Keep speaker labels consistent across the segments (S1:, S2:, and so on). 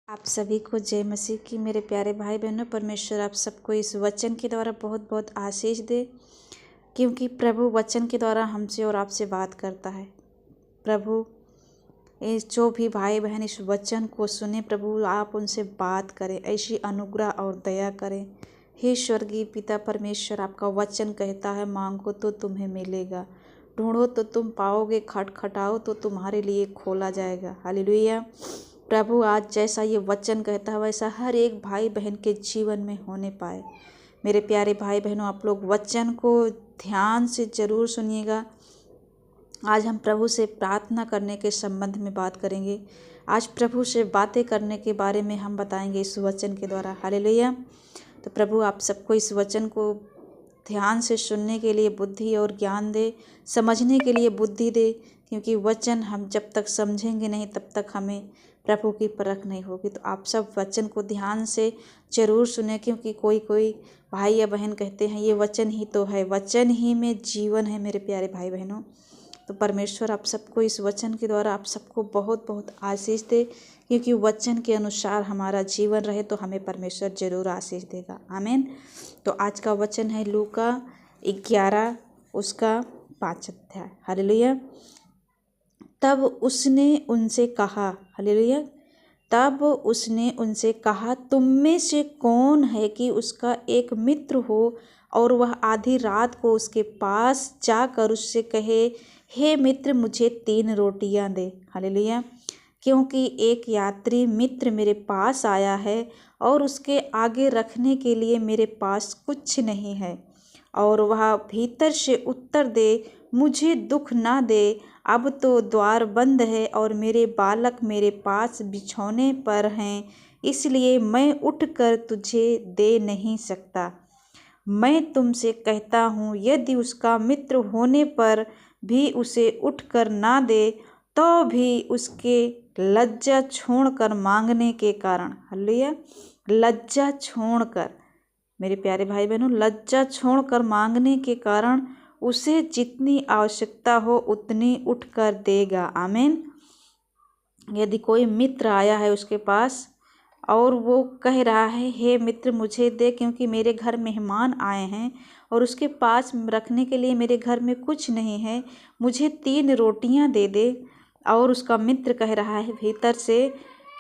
S1: आप सभी को जय मसीह की। मेरे प्यारे भाई बहनों, परमेश्वर आप सबको इस वचन के द्वारा बहुत बहुत आशीष दे, क्योंकि प्रभु वचन के द्वारा हमसे और आपसे बात करता है। प्रभु इस जो भी भाई बहन इस वचन को सुने, प्रभु आप उनसे बात करें, ऐसी अनुग्रह और दया करें। हे स्वर्गीय पिता परमेश्वर, आपका वचन कहता है, मांगो तो तुम्हें मिलेगा, ढूंढो तो तुम पाओगे, खटखटाओ तो तुम्हारे लिए खोला जाएगा। हालेलुया। प्रभु आज जैसा ये वचन कहता है वैसा हर एक भाई बहन के जीवन में होने पाए। मेरे प्यारे भाई बहनों, आप लोग वचन को ध्यान से ज़रूर सुनिएगा। आज हम प्रभु से प्रार्थना करने के संबंध में बात करेंगे। आज प्रभु से बातें करने के बारे में हम बताएंगे इस वचन के द्वारा। हालेलुया। तो प्रभु आप सबको इस वचन को ध्यान से सुनने के लिए बुद्धि और ज्ञान दे, समझने के लिए बुद्धि दे, क्योंकि वचन हम जब तक समझेंगे नहीं तब तक हमें प्रभु की परख नहीं होगी। तो आप सब वचन को ध्यान से ज़रूर सुने, क्योंकि कोई कोई भाई या बहन कहते हैं ये वचन ही तो है, वचन ही में जीवन है। मेरे प्यारे भाई बहनों, तो परमेश्वर आप सबको इस वचन के द्वारा आप सबको बहुत बहुत आशीष दे, क्योंकि वचन के अनुसार हमारा जीवन रहे तो हमें परमेश्वर जरूर आशीष देगा। आमीन। तो आज का वचन है लूका 11 उसका 5 अध्याय। हालेलुया। तब उसने उनसे कहा, हालेलुया, तब उसने उनसे कहा, तुम में से कौन है कि उसका एक मित्र हो और वह आधी रात को उसके पास जाकर उससे कहे, हे मित्र मुझे 3 रोटियां दे। हालेलुया। क्योंकि एक यात्री मित्र मेरे पास आया है और उसके आगे रखने के लिए मेरे पास कुछ नहीं है, और वह भीतर से उत्तर दे, मुझे दुख ना दे, अब तो द्वार बंद है और मेरे बालक मेरे पास बिछौने पर हैं, इसलिए मैं उठकर तुझे दे नहीं सकता। मैं तुमसे कहता हूँ, यदि उसका मित्र होने पर भी उसे उठकर ना दे, तो भी उसके लज्जा छोड़कर मांगने के कारण, हालेलुया, लज्जा छोड़कर, मेरे प्यारे भाई बहनों, लज्जा छोड़कर मांगने के कारण उसे जितनी आवश्यकता हो उतनी उठकर देगा। आमीन। यदि कोई मित्र आया है उसके पास और वो कह रहा है, हे मित्र मुझे दे, क्योंकि मेरे घर मेहमान आए हैं और उसके पास रखने के लिए मेरे घर में कुछ नहीं है, मुझे 3 रोटियां दे दे, और उसका मित्र कह रहा है भीतर से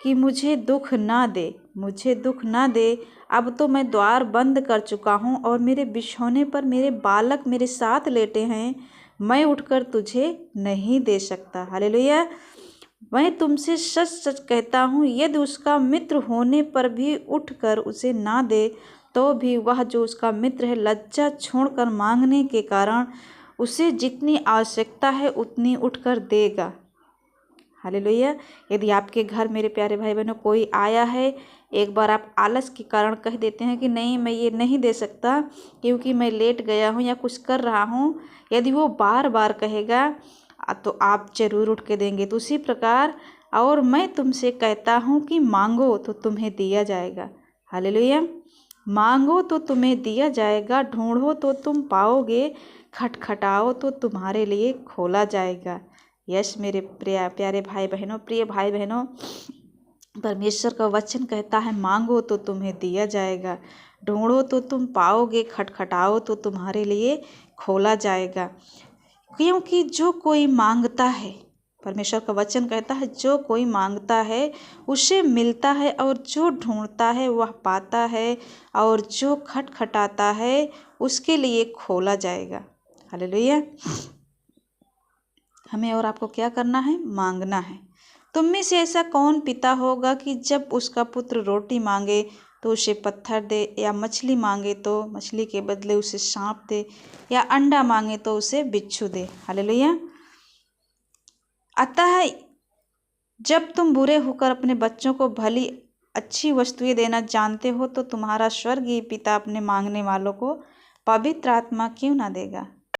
S1: कि मुझे दुख ना दे, मुझे दुख ना दे, अब तो मैं द्वार बंद कर चुका हूँ और मेरे बिछौने पर मेरे बालक मेरे साथ लेटे हैं, मैं उठकर तुझे नहीं दे सकता। हालेलुया। मैं तुमसे सच सच कहता हूँ, यदि उसका मित्र होने पर भी उठकर उसे ना दे, तो भी वह जो उसका मित्र है लज्जा छोड़कर मांगने के कारण उसे जितनी आवश्यकता है उतनी उठकर देगा। हालेलुया। यदि आपके घर मेरे प्यारे भाई बहनों कोई आया है, एक बार आप आलस के कारण कह देते हैं कि नहीं मैं ये नहीं दे सकता क्योंकि मैं लेट गया हूँ या कुछ कर रहा हूँ, यदि वो बार बार कहेगा तो आप जरूर उठ के देंगे। तो उसी प्रकार और मैं तुमसे कहता हूँ कि मांगो तो तुम्हें दिया जाएगा। हालेलुया। मांगो तो तुम्हें दिया जाएगा, ढूंढो तो तुम पाओगे, खटखटाओ तो तुम्हारे लिए खोला जाएगा। यस मेरे प्यारे भाई बहनों, प्रिय भाई बहनों, परमेश्वर का वचन कहता है, मांगो तो तुम्हें दिया जाएगा, ढूंढो तो तुम पाओगे, खटखटाओ तो तुम्हारे लिए खोला जाएगा। क्योंकि जो कोई मांगता है, परमेश्वर का वचन कहता है, जो कोई मांगता है उसे मिलता है, और जो ढूंढता है वह पाता है, और जो खटखटाता है उसके लिए खोला जाएगा। हालेलुया। हमें और आपको क्या करना है? मांगना है। तुम में से ऐसा कौन पिता होगा कि जब उसका पुत्र रोटी मांगे तो उसे पत्थर दे, या मछली मांगे तो मछली के बदले उसे सांप दे, या अंडा मांगे तो उसे बिच्छू दे। हालेलुया। अतः जब तुम बुरे होकर अपने बच्चों को भली अच्छी वस्तुएं देना जानते हो, तो तुम्हारा स्वर्गीय पिता अपने मांगने वालों को पवित्र आत्मा क्यों ना देगा।